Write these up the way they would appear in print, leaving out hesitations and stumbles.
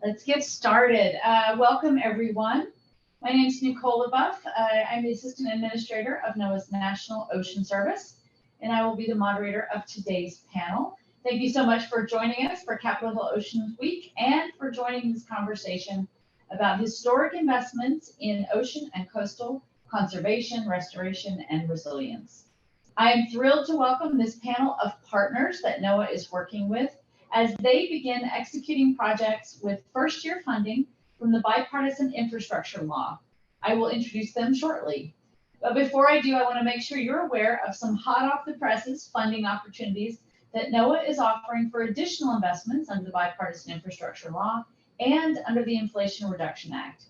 Let's get started. Welcome, everyone. My name is Nicole LeBoeuf. I'm the Assistant Administrator of NOAA's National Ocean Service, and I will be the moderator of today's panel. Thank you so much for joining us for Capitol Hill Ocean Week and for joining this conversation about historic investments in ocean and coastal conservation, restoration, and resilience. I am thrilled to welcome this panel of partners that NOAA is working with as they begin executing projects with first-year funding from the Bipartisan Infrastructure Law. I will introduce them shortly. But before I do, I want to make sure you're aware of some hot-off-the-presses funding opportunities that NOAA is offering for additional investments under the Bipartisan Infrastructure Law and under the Inflation Reduction Act.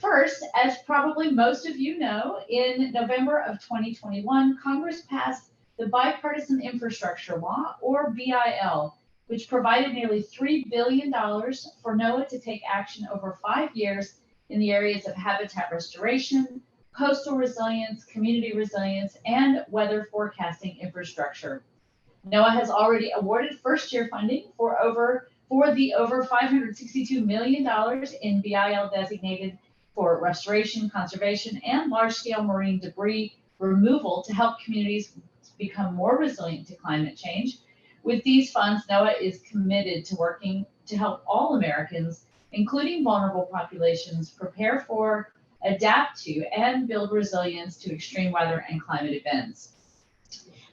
First, as probably most of you know, in November of 2021, Congress passed the Bipartisan Infrastructure Law, or BIL, which provided nearly $3 billion for NOAA to take action over 5 years in the areas of habitat restoration, coastal resilience, community resilience, and weather forecasting infrastructure. NOAA has already awarded first-year funding for the over $562 million in BIL designated for restoration, conservation, and large-scale marine debris removal to help communities become more resilient to climate change. With these funds, NOAA is committed to working to help all Americans, including vulnerable populations, prepare for, adapt to, and build resilience to extreme weather and climate events.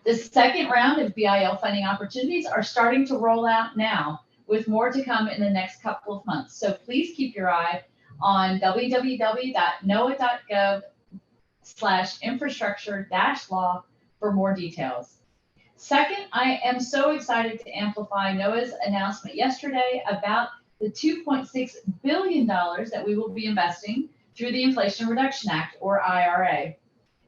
The second round of BIL funding opportunities are starting to roll out now, with more to come in the next couple of months. So please keep your eye on www.noaa.gov/infrastructure-law for more details. Second, I am so excited to amplify NOAA's announcement yesterday about the $2.6 billion that we will be investing through the Inflation Reduction Act, or IRA.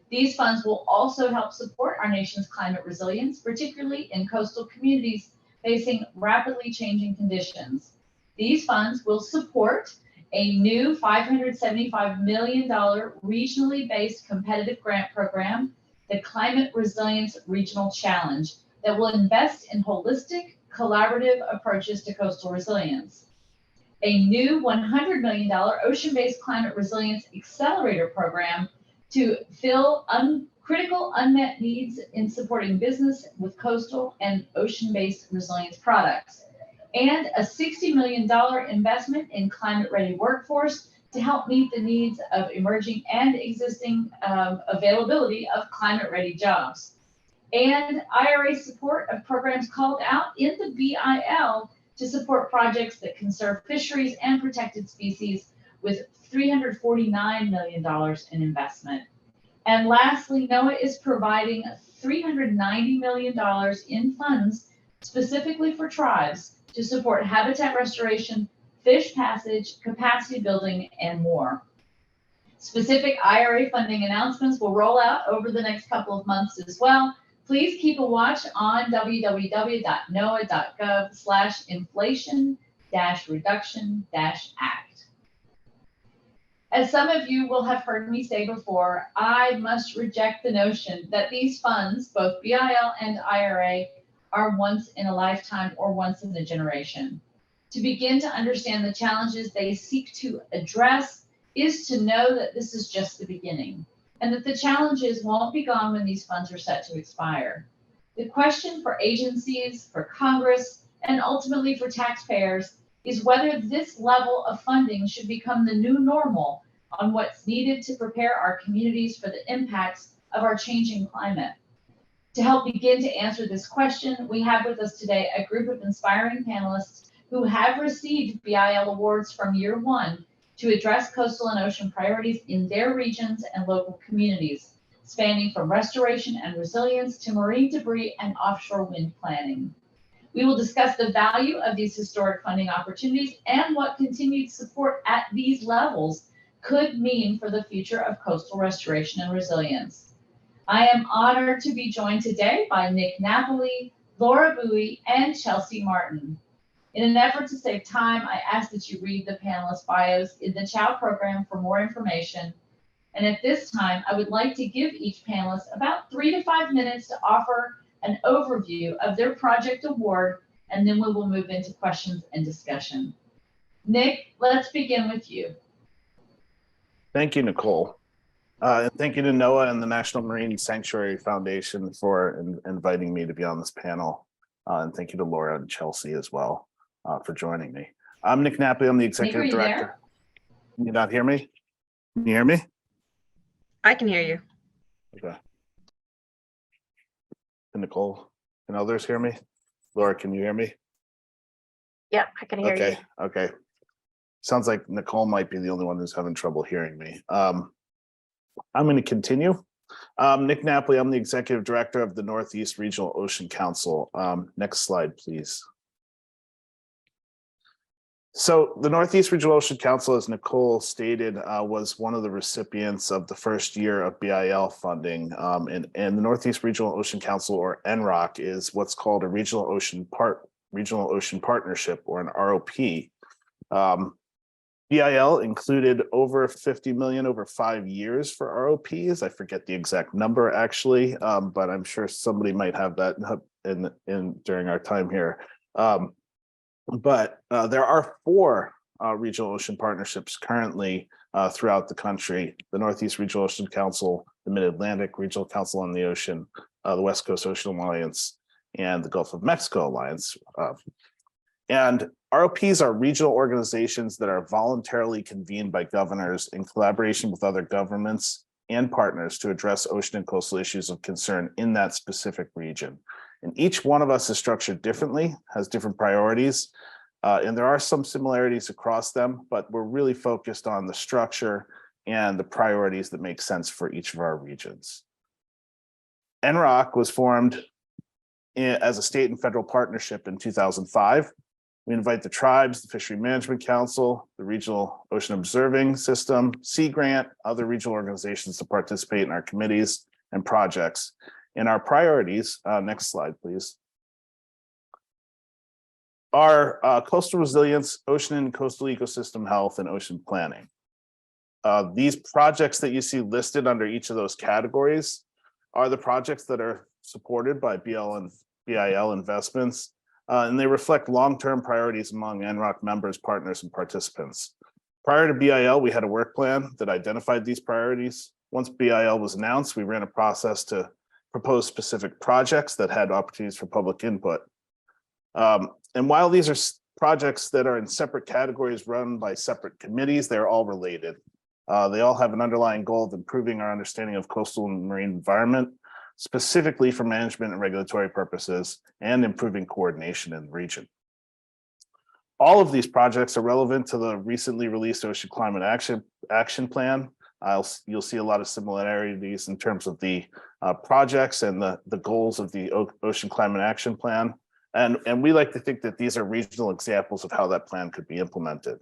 These funds will also help support our nation's climate resilience, particularly in coastal communities facing rapidly changing conditions. These funds will support a new $575 million regionally based competitive grant program, the Climate Resilience Regional Challenge, that will invest in holistic, collaborative approaches to coastal resilience. A new $100 million ocean-based climate resilience accelerator program to fill critical unmet needs in supporting business with coastal and ocean-based resilience products, and a $60 million investment in climate-ready workforce to help meet the needs of emerging and existing availability of climate-ready jobs. And IRA support of programs called out in the BIL to support projects that conserve fisheries and protected species with $349 million in investment. And lastly, NOAA is providing $390 million in funds specifically for tribes to support habitat restoration, fish passage, capacity building, and more. Specific IRA funding announcements will roll out over the next couple of months as well. Please keep a watch on www.noaa.gov/inflation-reduction-act. As some of you will have heard me say before, I must reject the notion that these funds, both BIL and IRA, are once in a lifetime or once in a generation. To begin to understand the challenges they seek to address is to know that this is just the beginning, and that the challenges won't be gone when these funds are set to expire. The question for agencies, for Congress, and ultimately for taxpayers is whether this level of funding should become the new normal on what's needed to prepare our communities for the impacts of our changing climate. To help begin to answer this question, we have with us today a group of inspiring panelists who have received BIL awards from year one to address coastal and ocean priorities in their regions and local communities, spanning from restoration and resilience to marine debris and offshore wind planning. We will discuss the value of these historic funding opportunities and what continued support at these levels could mean for the future of coastal restoration and resilience. I am honored to be joined today by Nick Napoli, Laura Bowie, and Chelsea Martin. In an effort to save time, I ask that you read the panelists' bios in the CHOW program for more information. And at this time, I would like to give each panelist about 3 to 5 minutes to offer an overview of their project award, and then we will move into questions and discussion. Nick, let's begin with you. Thank you, Nicole. And thank you to NOAA and the National Marine Sanctuary Foundation for inviting me to be on this panel. And thank you to Laura and Chelsea as well for joining me. I'm Nick Napoli. I'm the Executive Director. There? Can you not hear me? Can you hear me? I can hear you. Okay. And Nicole, can others hear me? Laura, can you hear me? Yep, I can hear you. Okay. Sounds like Nicole might be the only one who's having trouble hearing me. I'm going to continue. Nick Napoli, I'm the Executive Director of the Northeast Regional Ocean Council. Next slide, please. So the Northeast Regional Ocean Council, as Nicole stated, was one of the recipients of the first year of BIL funding. And the Northeast Regional Ocean Council, or NROC, is what's called a Regional Ocean Partnership, or an ROP. BIL included over 50 million over 5 years for ROPs. I forget the exact number actually, but I'm sure somebody might have that in during our time here. But there are 4 regional ocean partnerships currently throughout the country: the Northeast Regional Ocean Council, the Mid-Atlantic Regional Council on the Ocean, the West Coast Ocean Alliance, and the Gulf of Mexico Alliance. And ROPs are regional organizations that are voluntarily convened by governors in collaboration with other governments and partners to address ocean and coastal issues of concern in that specific region. And each one of us is structured differently, has different priorities, and there are some similarities across them, but we're really focused on the structure and the priorities that make sense for each of our regions. NROC was formed as a state and federal partnership in 2005. We invite the tribes, the Fishery Management Council, the Regional Ocean Observing System, Sea Grant, other regional organizations to participate in our committees and projects. And our priorities, next slide, please, are coastal resilience, ocean and coastal ecosystem health, and ocean planning. These projects that you see listed under each of those categories are the projects that are supported by BIL investments. And they reflect long-term priorities among NROC members, partners, and participants. Prior to BIL, we had a work plan that identified these priorities. Once BIL was announced, we ran a process to propose specific projects that had opportunities for public input. And while these are projects that are in separate categories run by separate committees, they're all related. They all have an underlying goal of improving our understanding of coastal and marine environment, specifically for management and regulatory purposes, and improving coordination in the region. All of these projects are relevant to the recently released Ocean Climate Action Plan. You'll see a lot of similarities in terms of the projects and the goals of the Ocean Climate Action Plan. And we like to think that these are regional examples of how that plan could be implemented.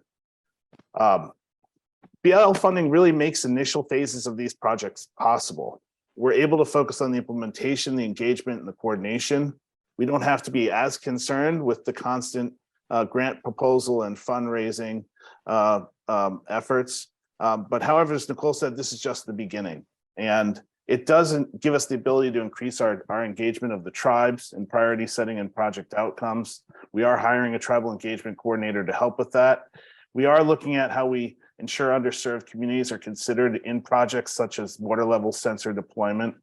BIL funding really makes initial phases of these projects possible. We're able to focus on the implementation, the engagement, and the coordination. We don't have to be as concerned with the constant grant proposal and fundraising efforts. But however, as Nicole said, this is just the beginning. And it doesn't give us the ability to increase our engagement of the tribes in priority setting and project outcomes. We are hiring a tribal engagement coordinator to help with that. We are looking at how we ensure underserved communities are considered in projects such as water level sensor deployment.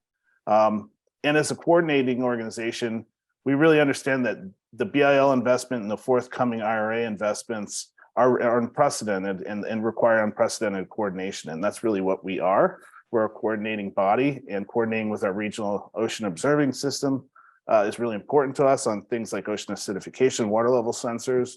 And as a coordinating organization, we really understand that the BIL investment and the forthcoming IRA investments are unprecedented and require unprecedented coordination. And that's really what we are. We're a coordinating body, and coordinating with our regional ocean observing system is really important to us on things like ocean acidification, water level sensors,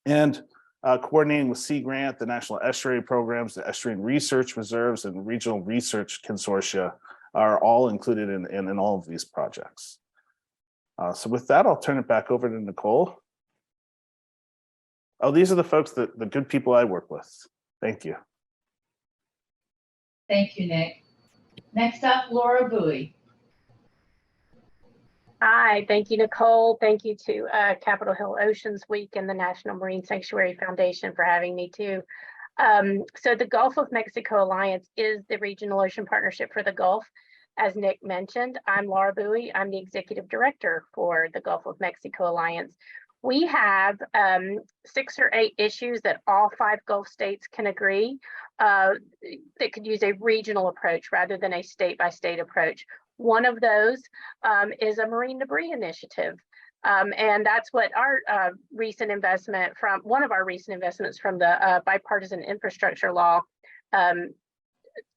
and coordinating with Sea Grant, the National Estuary Programs, the Estuarine Research Reserves, and regional research consortia are all included in all of these projects. So with that, I'll turn it back over to Nicole. Oh, these are the folks, the good people I work with. Thank you. Thank you, Nick. Next up, Laura Bowie. Hi, thank you, Nicole. Thank you to Capitol Hill Oceans Week and the National Marine Sanctuary Foundation for having me too. So the Gulf of Mexico Alliance is the regional ocean partnership for the Gulf. As Nick mentioned, I'm Laura Bowie. I'm the executive director for the Gulf of Mexico Alliance. We have 6 or 8 issues that all 5 Gulf states can agree that could use a regional approach rather than a state-by-state approach. One of those is a marine debris initiative. And that's what our recent investment from one of our recent investments from the Bipartisan Infrastructure Law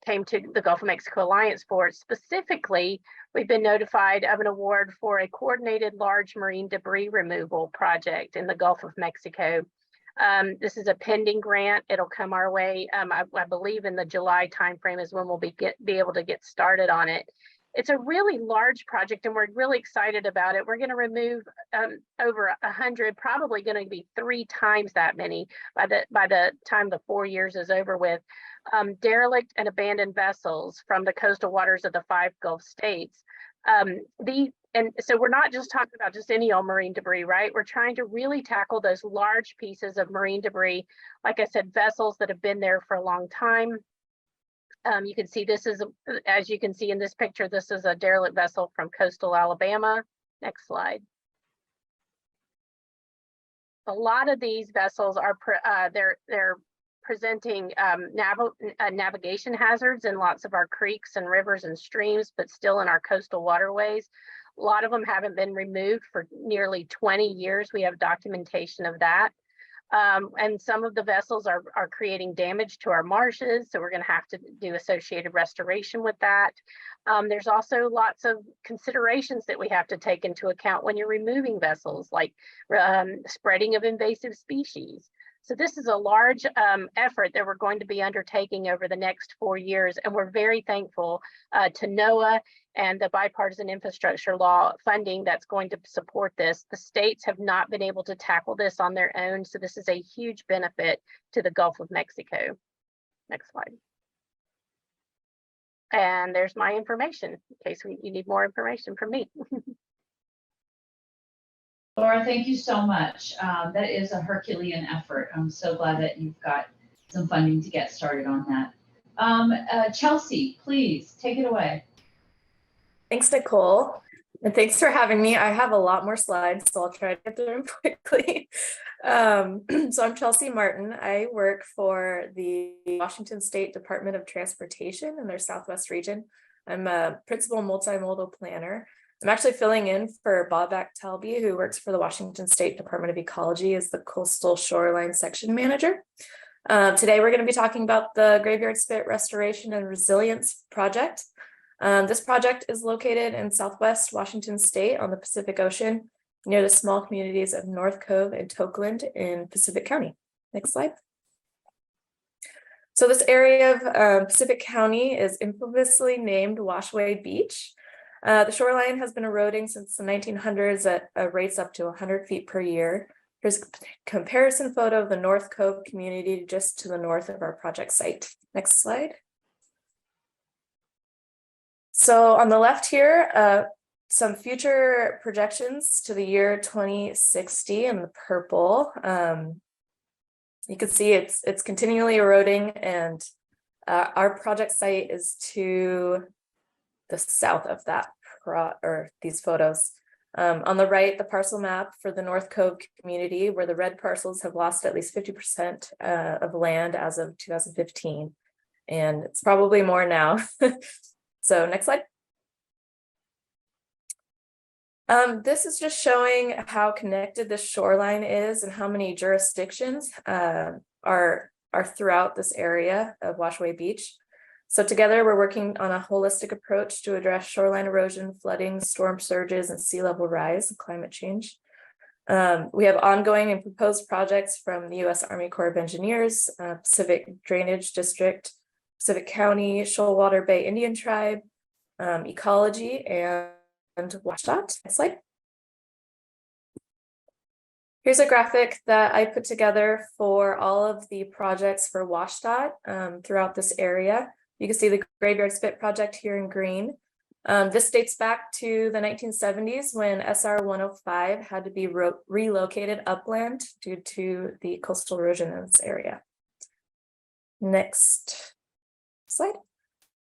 came to the Gulf of Mexico Alliance for. Specifically, we've been notified of an award for a coordinated large marine debris removal project in the Gulf of Mexico. This is a pending grant. It'll come our way. I believe in the July timeframe is when we'll be able to get started on it. It's a really large project and we're really excited about it. We're going to remove over 100, probably going to be 3 times that many by the time the 4 years is over with, derelict and abandoned vessels from the coastal waters of the 5 Gulf states. And so we're not just talking about just any old marine debris, right? We're trying to really tackle those large pieces of marine debris. Like I said, vessels that have been there for a long time. You can see this is, as you can see in this picture, this is a derelict vessel from coastal Alabama. Next slide. A lot of these vessels are they're presenting navigation hazards in lots of our creeks and rivers and streams, but still in our coastal waterways. A lot of them haven't been removed for nearly 20 years. We have documentation of that. And some of the vessels are creating damage to our marshes, so we're going to have to do associated restoration with that. There's also lots of considerations that we have to take into account when you're removing vessels, like spreading of invasive species. So this is a large effort that we're going to be undertaking over the next 4 years, and we're very thankful to NOAA and the Bipartisan Infrastructure Law funding that's going to support this. The states have not been able to tackle this on their own, so this is a huge benefit to the Gulf of Mexico. Next slide. And there's my information in case you need more information from me. Laura, thank you so much. That is a Herculean effort. I'm so glad that you've got some funding to get started on that. Chelsea, please take it away. Thanks, Nicole. And thanks for having me. I have a lot more slides, so I'll try to get through them quickly. So I'm Chelsea Martin. I work for the Washington State Department of Transportation in their Southwest region. I'm a principal multimodal planner. I'm actually filling in for Bobak Talby, who works for the Washington State Department of Ecology as the Coastal Shoreline Section Manager. Today, we're going to be talking about the Graveyard Spit Restoration and Resilience Project. This project is located in Southwest Washington State on the Pacific Ocean, near the small communities of North Cove and Tokeland in Pacific County. Next slide. So this area of Pacific County is infamously named Washaway Beach. The shoreline has been eroding since the 1900s at rates up to 100 feet per year. Here's a comparison photo of the North Cove community just to the north of our project site. Next slide. So on the left here, some future projections to the year 2060 in the purple. You can see it's continually eroding, and our project site is to the south of that these photos. On the right, the parcel map for the North Cove community, where the red parcels have lost at least 50% of land as of 2015, and it's probably more now. So next slide. This is just showing how connected the shoreline is and how many jurisdictions are throughout this area of Washaway Beach. So together we're working on a holistic approach to address shoreline erosion, flooding, storm surges, and sea level rise and climate change. We have ongoing and proposed projects from the U.S. Army Corps of Engineers, Pacific Drainage District, Pacific County, Shoalwater Bay Indian Tribe, Ecology, and WashDOT. Next slide. Here's a graphic that I put together for all of the projects for WashDOT throughout this area. You can see the Graveyard Spit project here in green. This dates back to the 1970s when SR 105 had to be relocated upland due to the coastal erosion in this area. Next slide.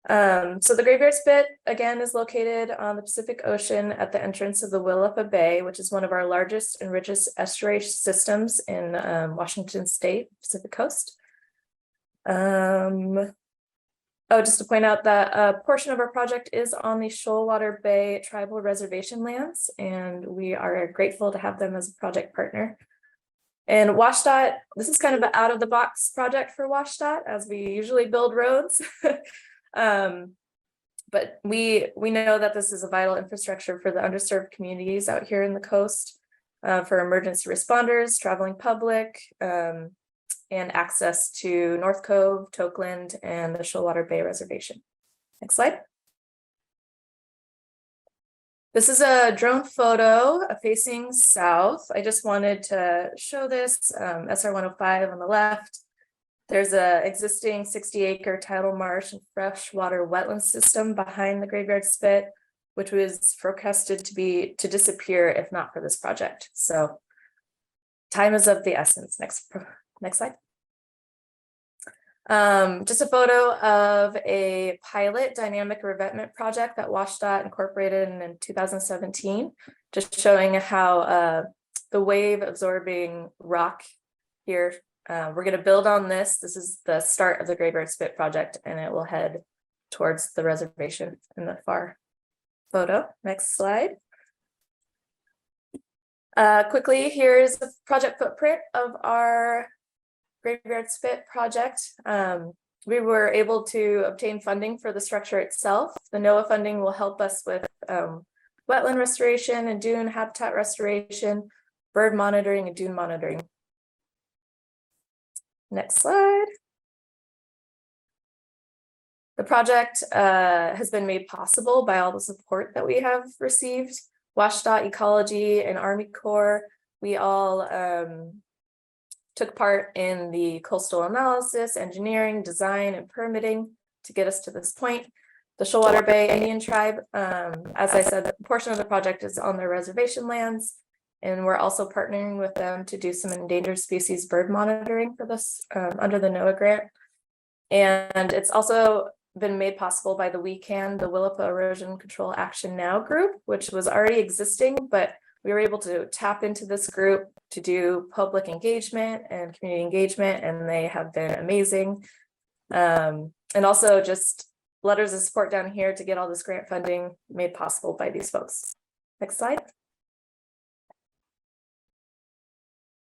So the Graveyard Spit, again, is located on the Pacific Ocean at the entrance of the Willapa Bay, which is one of our largest and richest estuary systems in Washington State, Pacific Coast. Oh, just to point out that a portion of our project is on the Shoalwater Bay Tribal Reservation lands, and we are grateful to have them as a project partner. And WashDOT, this is kind of an out-of-the-box project for WashDOT, as we usually build roads. But we know that this is a vital infrastructure for the underserved communities out here in the coast, for emergency responders, traveling public, and access to North Cove, Tokeland, and the Shoalwater Bay Reservation. Next slide. This is a drone photo facing south. I just wanted to show this, SR 105 on the left. There's a existing 60-acre tidal marsh and freshwater wetland system behind the Graveyard Spit, which was forecasted to disappear if not for this project. So time is of the essence. Next slide. Just a photo of a pilot dynamic revetment project that WashDOT incorporated in 2017, just showing how the wave absorbing rock here. We're going to build on this. This is the start of the Graveyard Spit project, and it will head towards the reservation in the far photo. Next slide. Quickly, here's the project footprint of our Graveyard Spit project. We were able to obtain funding for the structure itself. The NOAA funding will help us with wetland restoration and dune habitat restoration, bird monitoring, and dune monitoring. Next slide. The project has been made possible by all the support that we have received. WashDOT, Ecology, and Army Corps, we all took part in the coastal analysis, engineering, design, and permitting to get us to this point. The Shoalwater Bay Indian Tribe, as I said, a portion of the project is on their reservation lands, and we're also partnering with them to do some endangered species bird monitoring for this under the NOAA grant. And it's also been made possible by the WECAN, the Willapa Erosion Control Action Now group, which was already existing, but we were able to tap into this group to do public engagement and community engagement, and they have been amazing. And also just letters of support down here to get all this grant funding made possible by these folks. Next slide.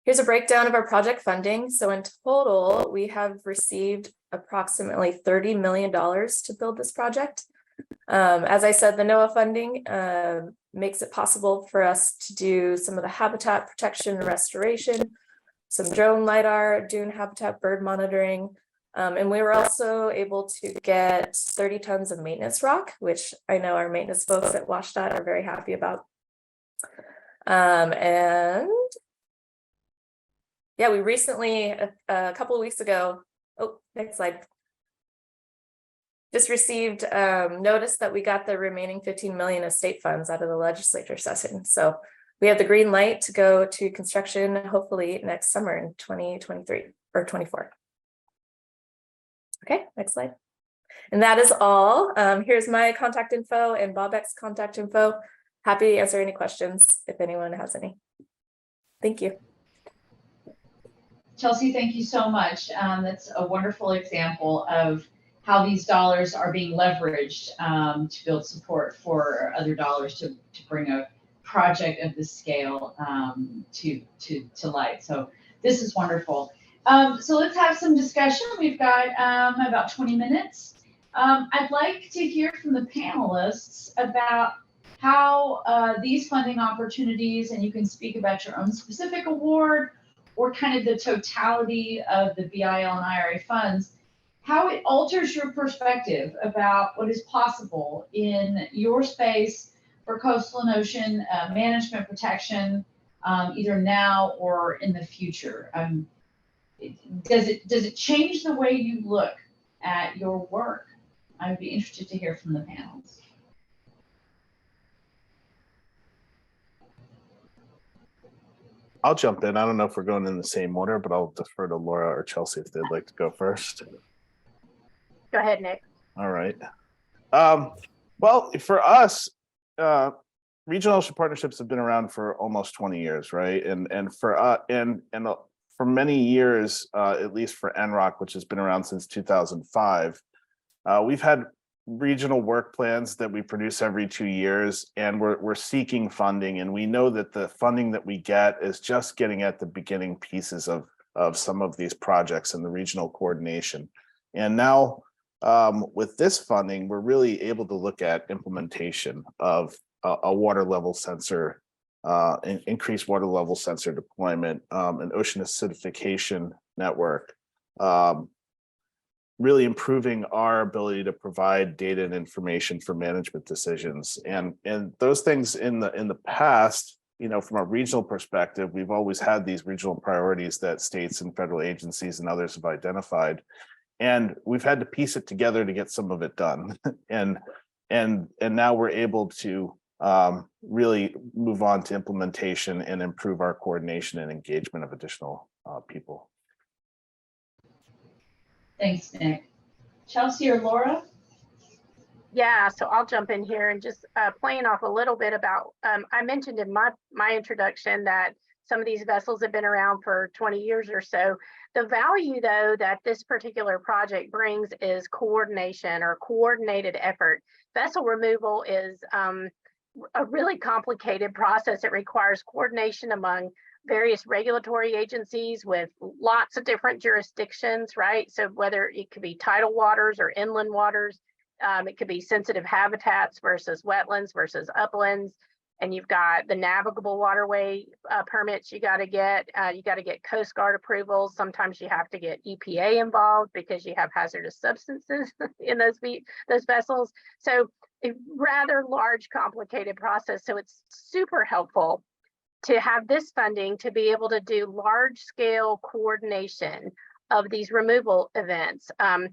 Here's a breakdown of our project funding. So in total, we have received approximately $30 million to build this project. As I said, the NOAA funding makes it possible for us to do some of the habitat protection and restoration, some drone LiDAR, dune habitat bird monitoring, and we were also able to get 30 tons of maintenance rock, which I know our maintenance folks at WashDOT are very happy about. And yeah, we recently, a couple of weeks ago, oh, next slide, just received notice that we got the remaining 15 million of state funds out of the legislature session. So we have the green light to go to construction, hopefully next summer in 2023 or 24. Okay, next slide. And that is all. Here's my contact info and Bobek's contact info. Happy to answer any questions if anyone has any. Thank you. Chelsea, thank you so much. That's a wonderful example of how these dollars are being leveraged to build support for other dollars to bring a project of this scale to light. So this is wonderful. So let's have some discussion. We've got about 20 minutes. I'd like to hear from the panelists about how these funding opportunities, and you can speak about your own specific award or kind of the totality of the BIL and IRA funds, how it alters your perspective about what is possible in your space for coastal and ocean management protection, either now or in the future. Does it change the way you look at your work? I would be interested to hear from the panels. I'll jump in. I don't know if we're going in the same order, but I'll defer to Laura or Chelsea if they'd like to go first. Go ahead, Nick. All right. Well, for us, regional ocean partnerships have been around for almost 20 years, right? And for many years, at least for NROC, which has been around since 2005, we've had regional work plans that we produce every 2 years, and we're seeking funding, and we know that the funding that we get is just getting at the beginning pieces of some of these projects and the regional coordination. And now with this funding, we're really able to look at implementation of a water level sensor, increased water level sensor deployment, an ocean acidification network, really improving our ability to provide data and information for management decisions. And those things in the past, you know, from a regional perspective, we've always had these regional priorities that states and federal agencies and others have identified. And we've had to piece it together to get some of it done. and now we're able to really move on to implementation and improve our coordination and engagement of additional people. Thanks, Nick. Chelsea or Laura? Yeah, so I'll jump in here and just playing off a little bit about, I mentioned in my introduction that some of these vessels have been around for 20 years or so. The value, though, that this particular project brings is coordination or coordinated effort. Vessel removal is a really complicated process. It requires coordination among various regulatory agencies with lots of different jurisdictions, right? So whether it could be tidal waters or inland waters, it could be sensitive habitats versus wetlands versus uplands. And you've got the navigable waterway permits you got to get Coast Guard approvals. Sometimes you have to get EPA involved because you have hazardous substances in those vessels. So a rather large, complicated process. So it's super helpful to have this funding to be able to do large scale coordination of these removal events. And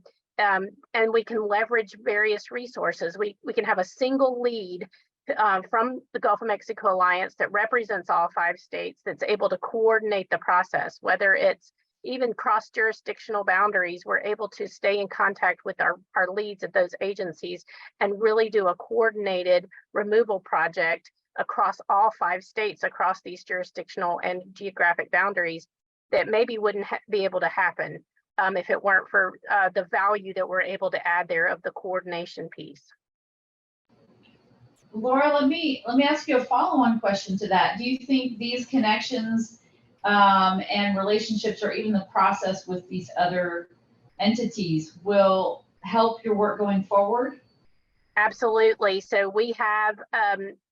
we can leverage various resources. We can have a single lead from the Gulf of Mexico Alliance that represents all 5 states that's able to coordinate the process, whether it's even cross-jurisdictional boundaries. We're able to stay in contact with our leads at those agencies and really do a coordinated removal project across all 5 states, across these jurisdictional and geographic boundaries that maybe wouldn't be able to happen if it weren't for the value that we're able to add there of the coordination piece. Laura, let me ask you a follow-on question to that. Do you think these connections and relationships, or even the process with these other entities, will help your work going forward? Absolutely. So we have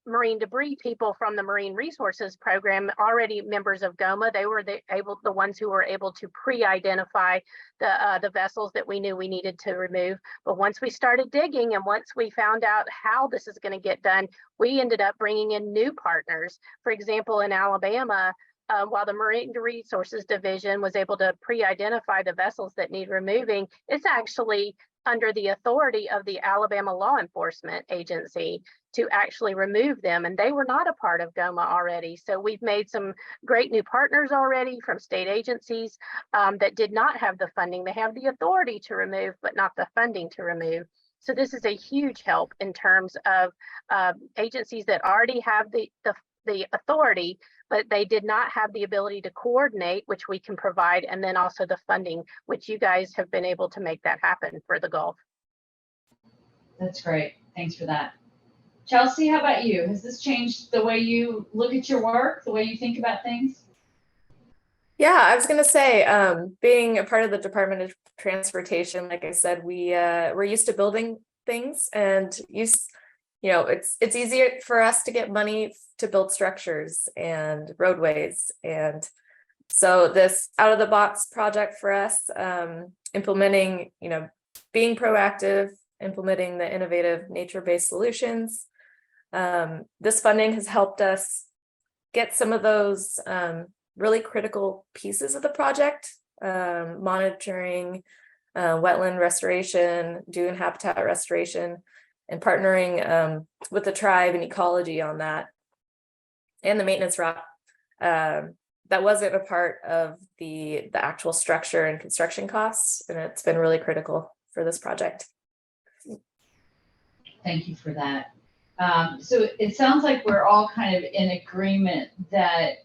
marine debris people from the Marine Resources Program, already members of GOMA. They were the ones who were able to pre-identify the vessels that we knew we needed to remove. But once we started digging and once we found out how this is going to get done, we ended up bringing in new partners. For example, in Alabama, while the Marine Resources Division was able to pre-identify the vessels that need removing, it's actually under the authority of the Alabama Law Enforcement Agency to actually remove them. And they were not a part of GOMA already. So we've made some great new partners already from state agencies that did not have the funding. They have the authority to remove, but not the funding to remove. So this is a huge help in terms of agencies that already have the authority, but they did not have the ability to coordinate, which we can provide, and then also the funding, which you guys have been able to make that happen for the Gulf. That's great. Thanks for that. Chelsea, how about you? Has this changed the way you look at your work, the way you think about things? Yeah, I was going to say, being a part of the Department of Transportation, like I said, we're used to building things, and it's easier for us to get money to build structures and roadways. And so this out of the box project for us, implementing, being proactive, implementing the innovative nature-based solutions. This funding has helped us get some of those really critical pieces of the project, monitoring wetland restoration, dune habitat restoration, and partnering with the tribe and ecology on that, and the maintenance rock. That wasn't a part of the actual structure and construction costs, and it's been really critical for this project. Thank you for that. So it sounds like we're all kind of in agreement that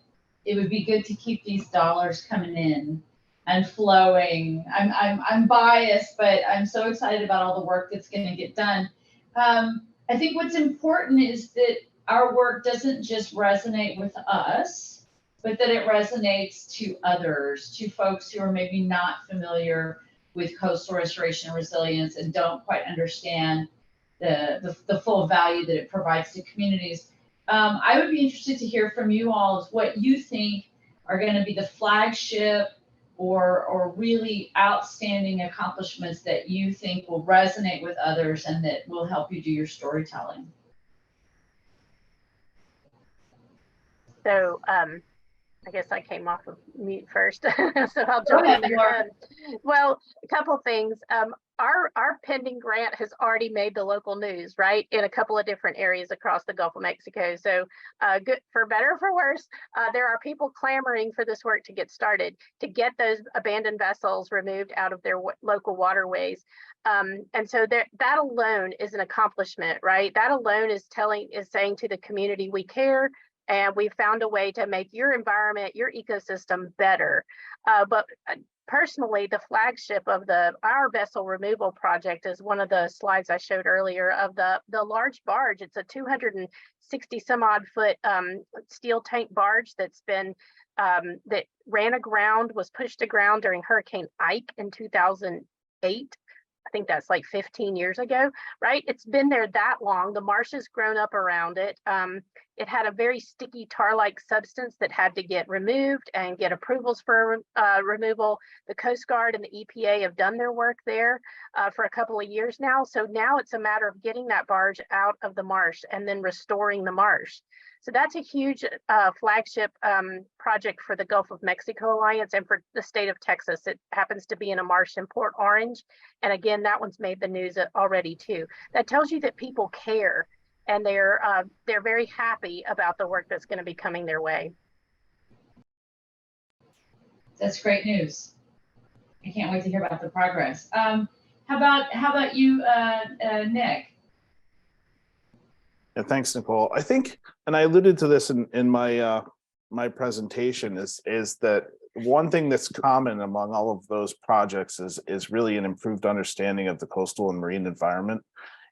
it would be good to keep these dollars coming in and flowing. I'm biased, but I'm so excited about all the work that's going to get done. I think what's important is that our work doesn't just resonate with us, but that it resonates to others, to folks who are maybe not familiar with coastal restoration and resilience and don't quite understand the full value that it provides to communities. I would be interested to hear from you all what you think are going to be the flagship or really outstanding accomplishments that you think will resonate with others and that will help you do your storytelling. So I guess I came off of mute first, so I'll jump in there. Well, a couple things. Our pending grant has already made the local news, right, in a couple of different areas across the Gulf of Mexico. So good, for better or for worse, there are people clamoring for this work to get started, to get those abandoned vessels removed out of their local waterways. And so that alone is an accomplishment, right? That alone is saying to the community, we care. And we found a way to make your environment, your ecosystem better. But personally, the flagship of our vessel removal project is one of the slides I showed earlier of the large barge. It's a 260 some odd foot steel tank barge that's been that ran aground, was pushed aground during Hurricane Ike in 2008. I think that's like 15 years ago, right? It's been there that long. The marsh has grown up around it. It had a very sticky tar-like substance that had to get removed and get approvals for removal. The Coast Guard and the EPA have done their work there for a couple of years now. So now it's a matter of getting that barge out of the marsh and then restoring the marsh. So that's a huge flagship project for the Gulf of Mexico Alliance and for the state of Texas. It happens to be in a marsh in Port Orange. And again, that one's made the news already too. That tells you that people care and they're very happy about the work that's going to be coming their way. That's great news. I can't wait to hear about the progress. How about you, Nick? Yeah, thanks, Nicole. I think, and I alluded to this in my my presentation, is that one thing that's common among all of those projects is really an improved understanding of the coastal and marine environment.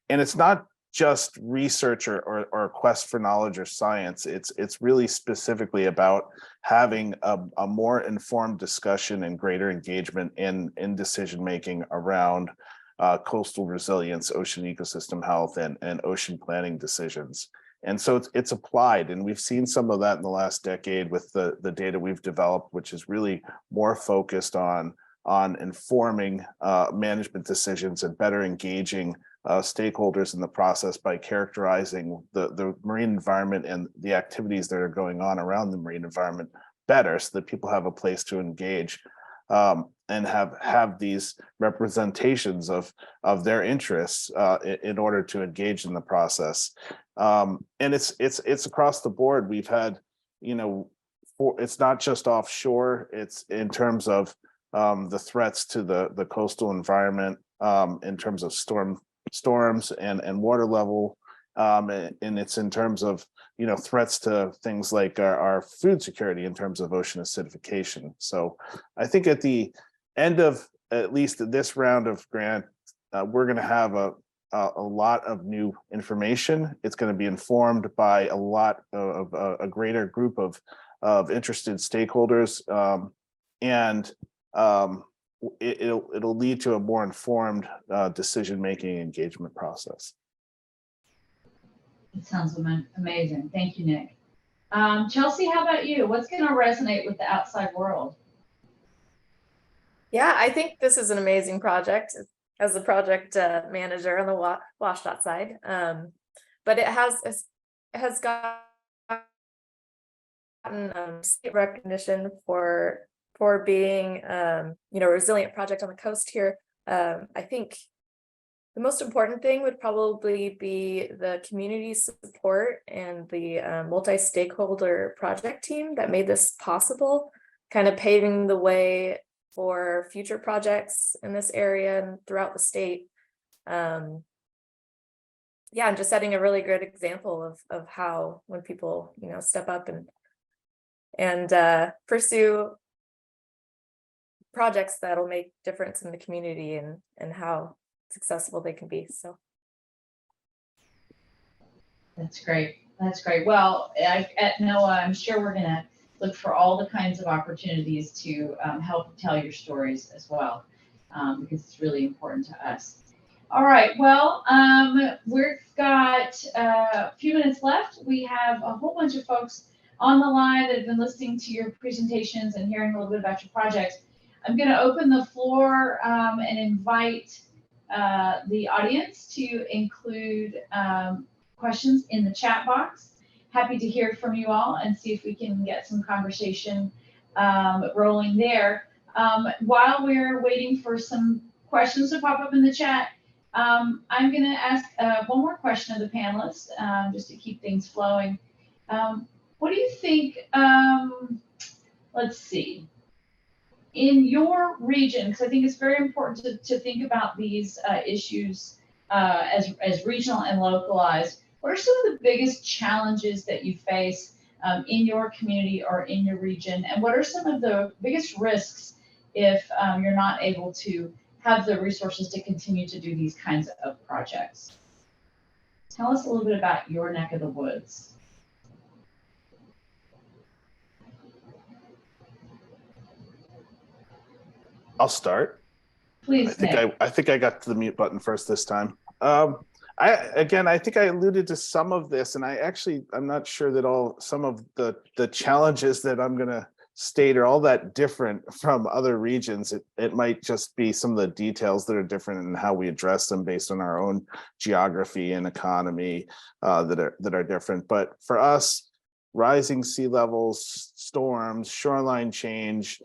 And it's not just research or a quest for knowledge or science. It's really specifically about having a more informed discussion and greater engagement in decision making around coastal resilience, ocean ecosystem health, and ocean planning decisions. And so it's applied, and we've seen some of that in the last decade with the data we've developed, which is really more focused on informing management decisions and better engaging stakeholders in the process by characterizing the marine environment and the activities that are going on around the marine environment better, so that people have a place to engage and have these representations of their interests in order to engage in the process. And it's across the board. We've had, it's not just offshore, it's in terms of the threats to the coastal environment, in terms of storms and water level, and it's in terms of threats to things like our food security in terms of ocean acidification. So I think at the end of at least this round of grant, we're going to have a lot of new information. It's going to be informed by a lot of a greater group of interested stakeholders, and it'll lead to a more informed decision-making engagement process. It sounds amazing. Thank you, Nick. Chelsea, how about you? What's going to resonate with the outside world? Yeah, I think this is an amazing project as the project manager on the WSDOT side. But it has gotten state recognition for being a resilient project on the coast here. I think the most important thing would probably be the community support and the multi-stakeholder project team that made this possible, kind of paving the way for future projects in this area and throughout the state. yeah, and just setting a really good example of how when people, you know, step up and pursue projects that'll make difference in the community and how successful they can be. So That's great. That's great. Well, at NOAA, I'm sure we're going to look for all the kinds of opportunities to help tell your stories as well, because it's really important to us. All right. Well, we've got a few minutes left. We have a whole bunch of folks on the line that have been listening to your presentations and hearing a little bit about your projects. I'm going to open the floor and invite the audience to include questions in the chat box. Happy to hear from you all and see if we can get some conversation rolling there. While we're waiting for some questions to pop up in the chat, I'm going to ask one more question of the panelists, just to keep things flowing. What do you think, let's see, in your region, because I think it's very important to think about these issues as regional and localized, what are some of the biggest challenges that you face in your community or in your region? And what are some of the biggest risks if you're not able to have the resources to continue to do these kinds of projects? Tell us a little bit about your neck of the woods. I'll start. Please, Nick. I think I got to the mute button first this time. I think I alluded to some of this, and I'm not sure that some of the challenges that I'm going to state are all that different from other regions. It might just be some of the details that are different in how we address them based on our own geography and economy that are different. But for us, rising sea levels, storms, shoreline change,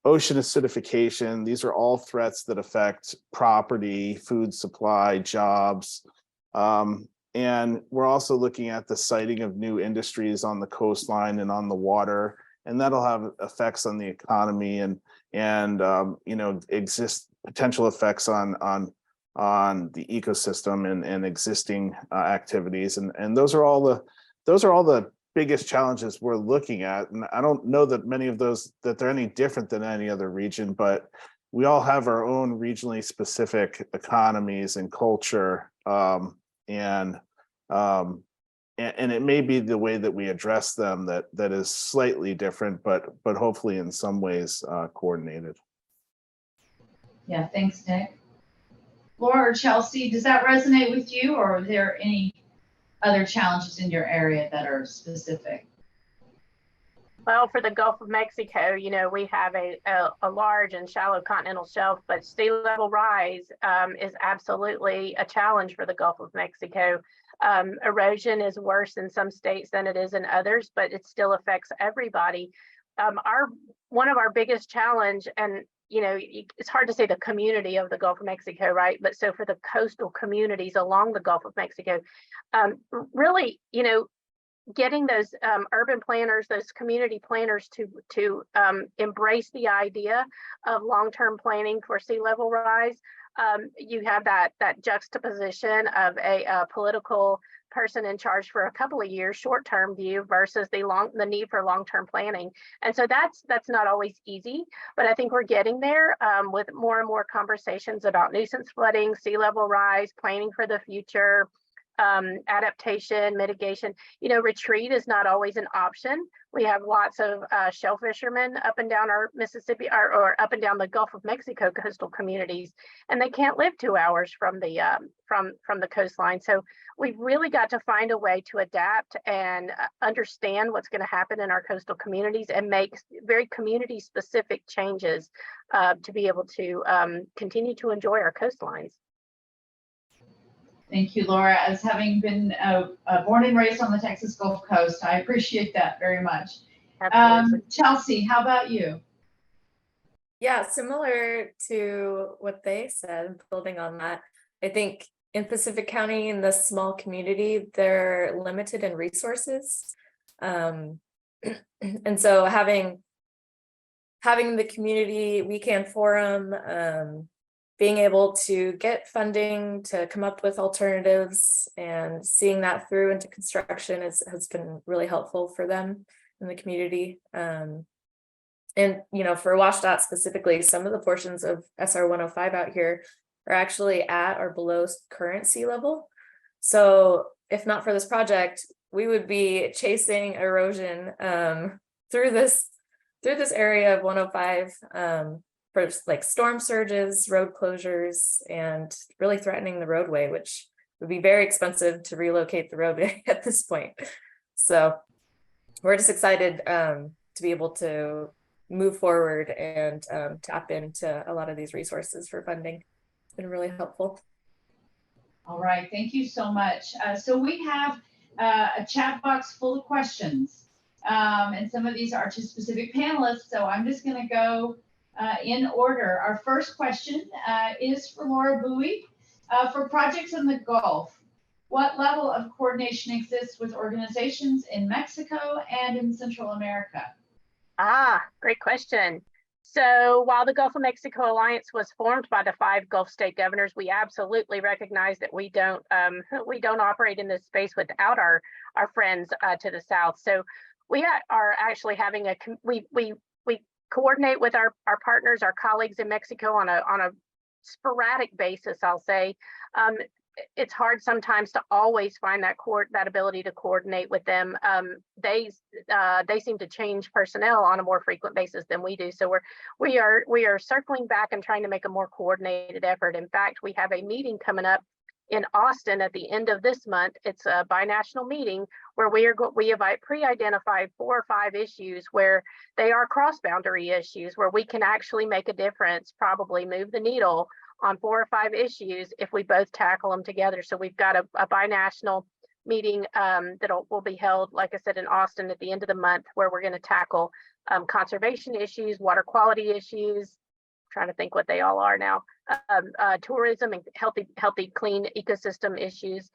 ocean acidification, these are all threats that affect property, food supply, jobs. And we're also looking at the siting of new industries on the coastline and on the water, and that'll have effects on the economy and potential effects on the ecosystem and existing activities. And those are all the biggest challenges we're looking at. And I don't know that many of those that they're any different than any other region, but we all have our own regionally specific economies and culture, and it may be the way that we address them that is slightly different, but hopefully in some ways coordinated. Yeah, thanks, Nick. Laura or Chelsea, does that resonate with you, or are there any other challenges in your area that are specific? Well, for the Gulf of Mexico, we have a large and shallow continental shelf, but sea level rise is absolutely a challenge for the Gulf of Mexico. Erosion is worse in some states than it is in others, but it still affects everybody. One of our biggest challenge, and it's hard to say the community of the Gulf of Mexico, right? But so for the coastal communities along the Gulf of Mexico, really, getting those urban planners, those community planners to embrace the idea of long-term planning for sea level rise. You have that juxtaposition of a political person in charge for a couple of years, short-term view versus the need for long-term planning. And so that's not always easy, but I think we're getting there with more and more conversations about nuisance flooding, sea level rise, planning for the future, adaptation, mitigation. Retreat is not always an option. We have lots of shell fishermen up and down our Mississippi or up and down the Gulf of Mexico coastal communities, and they can't live 2 hours from the coastline. So we've really got to find a way to adapt and understand what's going to happen in our coastal communities and make very community specific changes to be able to continue to enjoy our coastlines. Thank you, Laura. As having been born and raised on the Texas Gulf Coast, I appreciate that very much. Chelsea, how about you? Yeah, similar to what they said, building on that, I think in Pacific County, in the small community, they're limited in resources. And so having the community weekend forum, being able to get funding to come up with alternatives and seeing that through into construction has been really helpful for them in the community. And, you know, for WashDOT specifically, some of the portions of SR 105 out here are actually at or below current sea level. So if not for this project, we would be chasing erosion through this area of 105 for like storm surges, road closures, and really threatening the roadway, which would be very expensive to relocate the roadway at this point. So we're just excited to be able to move forward and tap into a lot of these resources for funding. It's been really helpful. All right, thank you so much. So we have a chat box full of questions, and some of these are to specific panelists. So I'm just going to go in order. Our first question is for Laura Bowie. For projects in the Gulf, what level of coordination exists with organizations in Mexico and in Central America? Great question. So while the Gulf of Mexico Alliance was formed by the 5 Gulf state governors, we absolutely recognize that we don't operate in this space without our friends to the south. So we are actually having we coordinate with our partners, our colleagues in Mexico on a sporadic basis, I'll say. It's hard sometimes to always find that ability to coordinate with them. They seem to change personnel on a more frequent basis than we do. So we are circling back and trying to make a more coordinated effort. In fact, we have a meeting coming up in Austin at the end of this month. It's a binational meeting where we have pre-identified 4 or 5 issues where they are cross-boundary issues where we can actually make a difference, probably move the needle on 4 or 5 issues if we both tackle them together. So we've got a binational meeting that will be held, like I said, in Austin at the end of the month, where we're going to tackle conservation issues, water quality issues, trying to think what they all are now, tourism and healthy, clean ecosystem issues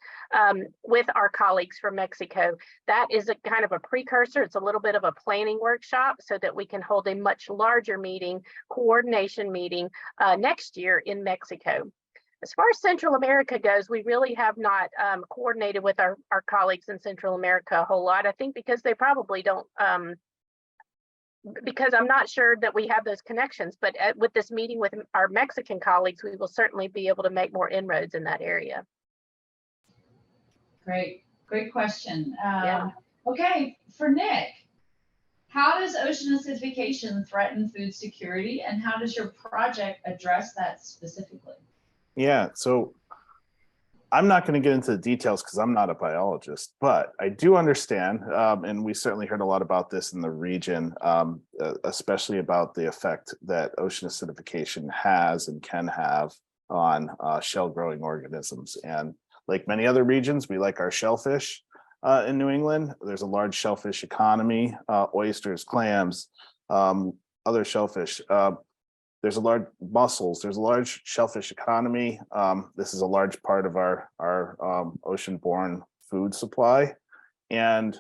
with our colleagues from Mexico. That is a kind of a precursor. It's a little bit of a planning workshop so that we can hold a much larger meeting, coordination meeting next year in Mexico. As far as Central America goes, we really have not coordinated with our colleagues in Central America a whole lot. I think because they probably don't, because I'm not sure that we have those connections, but with this meeting with our Mexican colleagues, we will certainly be able to make more inroads in that area. Great question. Yeah. Okay, for Nick, how does ocean acidification threaten food security, and how does your project address that specifically? Yeah, so I'm not going to get into the details because I'm not a biologist, but I do understand, and we certainly heard a lot about this in the region, especially about the effect that ocean acidification has and can have on shell-growing organisms. And like many other regions, we like our shellfish in New England. There's a large shellfish economy, oysters, clams, other shellfish. There's a large mussels. There's a large shellfish economy. This is a large part of our ocean-borne food supply, and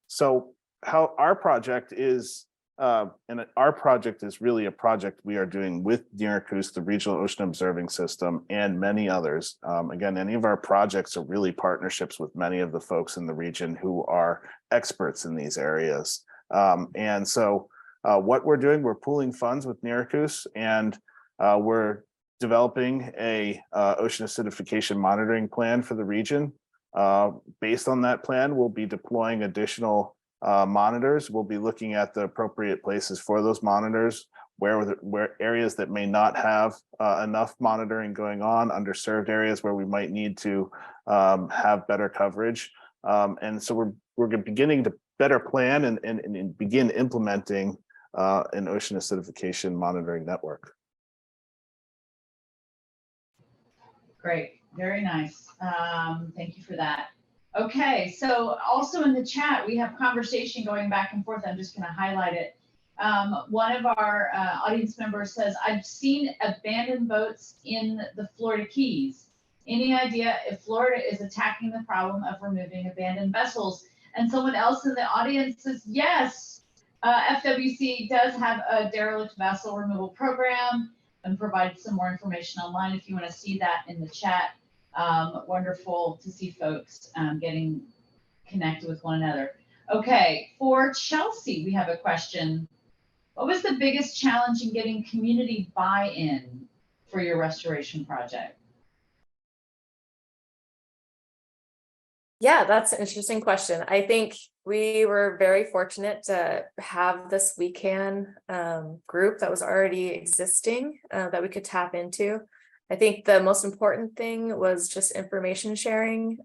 so how our project is, and our project is really a project we are doing with NERACOOS, the Regional Ocean Observing System, and many others. Again, any of our projects are really partnerships with many of the folks in the region who are experts in these areas, and so. What we're doing, we're pooling funds with NERACOOS, and we're developing a ocean acidification monitoring plan for the region. Based on that plan, we'll be deploying additional monitors. We'll be looking at the appropriate places for those monitors, where areas that may not have enough monitoring going on, underserved areas where we might need to have better coverage. And so we're beginning to better plan and begin implementing an ocean acidification monitoring network. Great, very nice. Thank you for that. Okay, so also in the chat, we have conversation going back and forth. I'm just going to highlight it. One of our audience members says, I've seen abandoned boats in the Florida Keys. Any idea if Florida is attacking the problem of removing abandoned vessels? And someone else in the audience says, yes, FWC does have a derelict vessel removal program. and provide some more information online if you want to see that in the chat. Wonderful to see folks getting connected with one another. Okay, for Chelsea, we have a question. What was the biggest challenge in getting community buy-in for your restoration project? Yeah, that's an interesting question. I think we were very fortunate to have this We Can group that was already existing that we could tap into. I think the most important thing was just information sharing.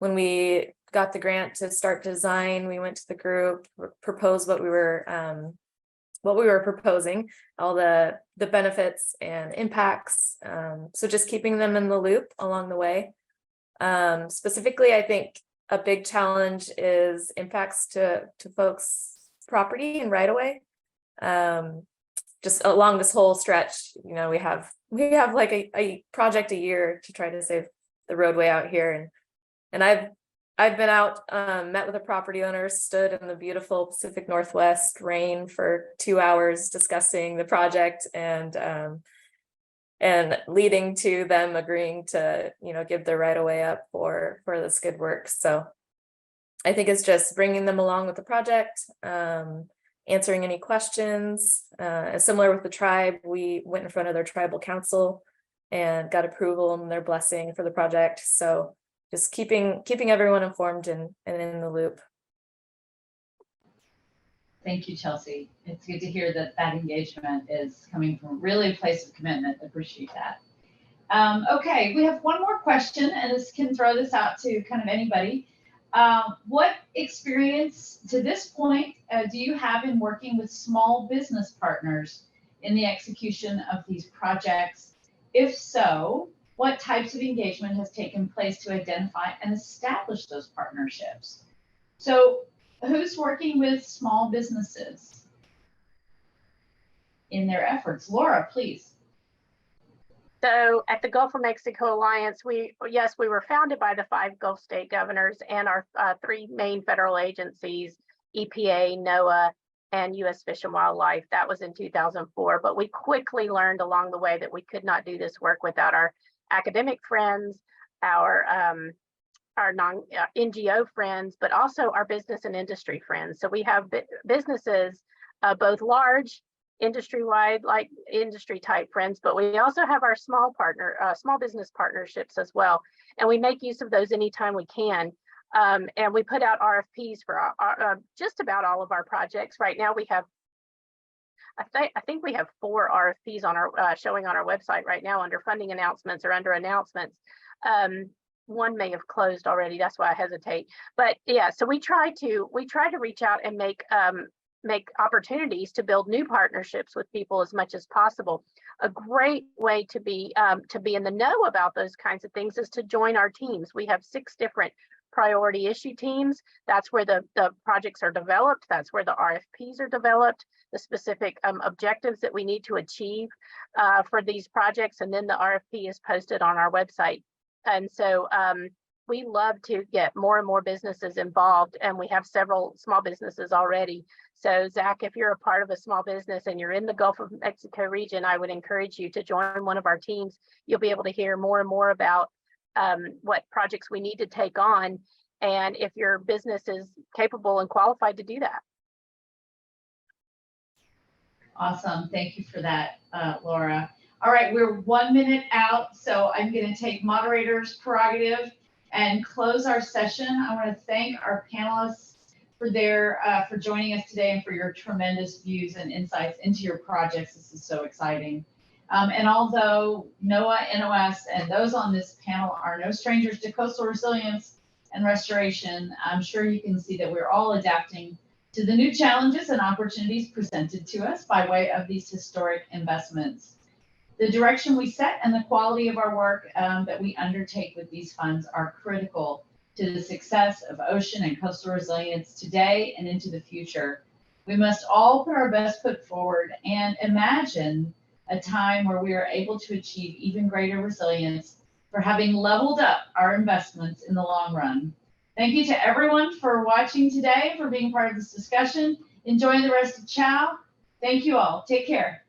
When we got the grant to start design, we went to the group, proposed what we were proposing, all the benefits and impacts. So just keeping them in the loop along the way. Specifically, I think a big challenge is impacts to folks' property and right away. Just along this whole stretch, you know, we have like a project a year to try to save the roadway out here, and I've been out, met with a property owner, stood in the beautiful Pacific Northwest rain for 2 hours discussing the project, and leading to them agreeing to, you know, give their right of way up for the skid work. So I think it's just bringing them along with the project, answering any questions. Similar with the tribe, we went in front of their tribal council and got approval and their blessing for the project. So just keeping everyone informed and in the loop. Thank you, Chelsea. It's good to hear that engagement is coming from really a place of commitment. Appreciate that. Okay, we have one more question, and this can throw this out to kind of anybody. What experience to this point do you have in working with small business partners in the execution of these projects? If so, what types of engagement has taken place to identify and establish those partnerships? So who's working with small businesses in their efforts? Laura, please. So at the Gulf of Mexico Alliance, we were founded by the 5 Gulf state governors and our 3 main federal agencies, EPA, NOAA, and U.S. Fish and Wildlife. That was in 2004, but we quickly learned along the way that we could not do this work without our academic friends, our non-NGO friends, but also our business and industry friends. So we have businesses, both large, industry-wide, like industry type friends, but we also have our small business partnerships as well. And we make use of those anytime we can. And we put out RFPs for just about all of our projects. Right now we have, I think we have 4 RFPs on our showing on our website right now under funding announcements or under announcements. One may have closed already. That's why I hesitate. But yeah, so we try to reach out and make opportunities to build new partnerships with people as much as possible. A great way to be in the know about those kinds of things is to join our teams. We have 6 different priority issue teams. That's where the projects are developed. That's where the RFPs are developed, the specific objectives that we need to achieve for these projects. And then the RFP is posted on our website. And so we love to get more and more businesses involved, and we have several small businesses already. So Zach, if you're a part of a small business and you're in the Gulf of Mexico region, I would encourage you to join one of our teams. You'll be able to hear more and more about what projects we need to take on, and if your business is capable and qualified to do that. Awesome. Thank you for that, Laura. All right, we're 1 minute out, so I'm going to take moderator's prerogative and close our session. I want to thank our panelists for joining us today and for your tremendous views and insights into your projects. This is so exciting. And although NOAA, NOS, and those on this panel are no strangers to coastal resilience and restoration, I'm sure you can see that we're all adapting to the new challenges and opportunities presented to us by way of these historic investments. The direction we set and the quality of our work that we undertake with these funds are critical to the success of ocean and coastal resilience today and into the future. We must all put our best foot forward and imagine a time where we are able to achieve even greater resilience for having leveled up our investments in the long run. Thank you to everyone for watching today, for being part of this discussion. Enjoy the rest of CHOW. Thank you all. Take care.